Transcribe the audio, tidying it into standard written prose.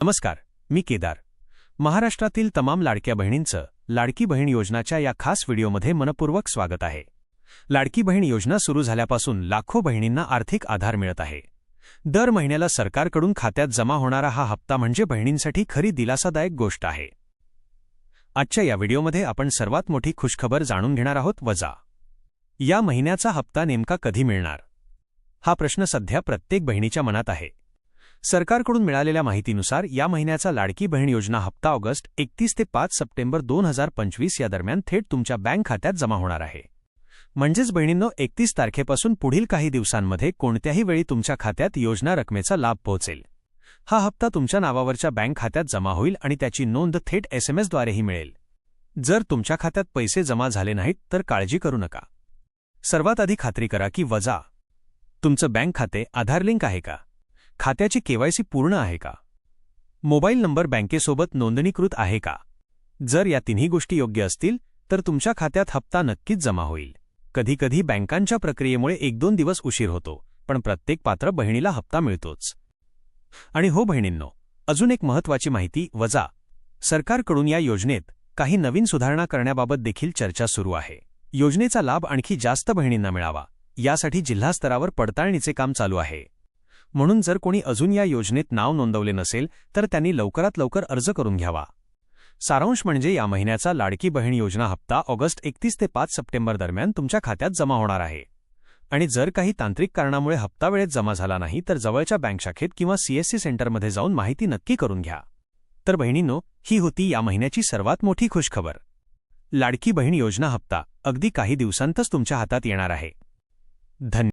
नमस्कार, मी केदार. महाराष्ट्रातील तमाम लाडक्या बहिणींचं लाडकी बहीण योजनाच्या या खास व्हिडिओमध्ये मनपूर्वक स्वागत आहे. लाडकी बहीण योजना सुरू झाल्यापासून लाखो बहिणींना आर्थिक आधार मिळत आहे. दर महिन्याला सरकारकडून खात्यात जमा होणारा हा हप्ता म्हणजे बहिणींसाठी खरी दिलासादायक गोष्ट आहे. आजच्या या व्हिडिओमध्ये आपण सर्वात मोठी खुशखबर जाणून घेणार आहोत. वजा या महिन्याचा हप्ता नेमका कधी मिळणार, हा प्रश्न सध्या प्रत्येक बहिणीच्या मनात आहे. सरकारकडून मिळालेल्या माहितीनुसार या महिन्याचा लाडकी बहीण योजना हप्ता ऑगस्ट 31 ते 5 सप्टेंबर 2025 या दरम्यान थेट तुमच्या बँक खात्यात जमा होणार आहे. म्हणजेच बहिणींनो, 31 तारखेपासून पुढील काही दिवसांमध्ये कोणत्याही वेळी तुमच्या खात्यात योजना रकमेचा लाभ पोहोचेल. हा हप्ता तुमच्या नावावरच्या बँक खात्यात जमा होईल आणि त्याची नोंद थेट SMS द्वारेही मिळेल. जर तुमच्या खात्यात पैसे जमा झाले नाहीत तर काळजी करू नका. सर्वात आधी खात्री करा की वजा तुमचं बँक खाते आधार लिंक आहे का, खात्याची KYC पूर्ण आहे का, मोबाईल नंबर बँकेसोबत नोंदणीकृत आहे का. जर या तिन्ही गोष्टी योग्य असतील तर तुमच्या खात्यात हप्ता नक्कीच जमा होईल. कधीकधी बँकांच्या प्रक्रियेमुळे 1-2 दिवस उशीर होतो, पण प्रत्येक पात्र बहिणीला हप्ता मिळतोच. आणि हो बहिणींनो, अजून एक महत्त्वाची माहिती. वजा सरकारकडून या योजनेत काही नवीन सुधारणा करण्याबाबत देखील चर्चा सुरू आहे. योजनेचा लाभ आणखी जास्त बहिणींना मिळावा यासाठी जिल्हा स्तरावर पडताळणीचे काम चालू आहे. म्हणून जर कोणी अजून या योजनेत नाव नोंदवले नसेल तर त्यांनी लवकरात लवकर अर्ज करून घ्यावा. सारांश म्हणजे या महिन्याचा लाडकी बहीण योजना हप्ता ऑगस्ट 31 ते 5 सप्टेंबर दरम्यान तुमच्या खात्यात जमा होणार आहे. आणि जर काही तांत्रिक कारणामुळे हप्ता वेळेत जमा झाला नाही तर जवळच्या बँक शाखेत किंवा CSC सेंटरमध्ये जाऊन माहिती नक्की करून घ्या. तर बहिणींनो, ही होती या महिन्याची सर्वात मोठी खुशखबर. लाडकी बहीण योजना हप्ता अगदी काही दिवसांतच तुमच्या हातात येणार आहे. धन्यवाद.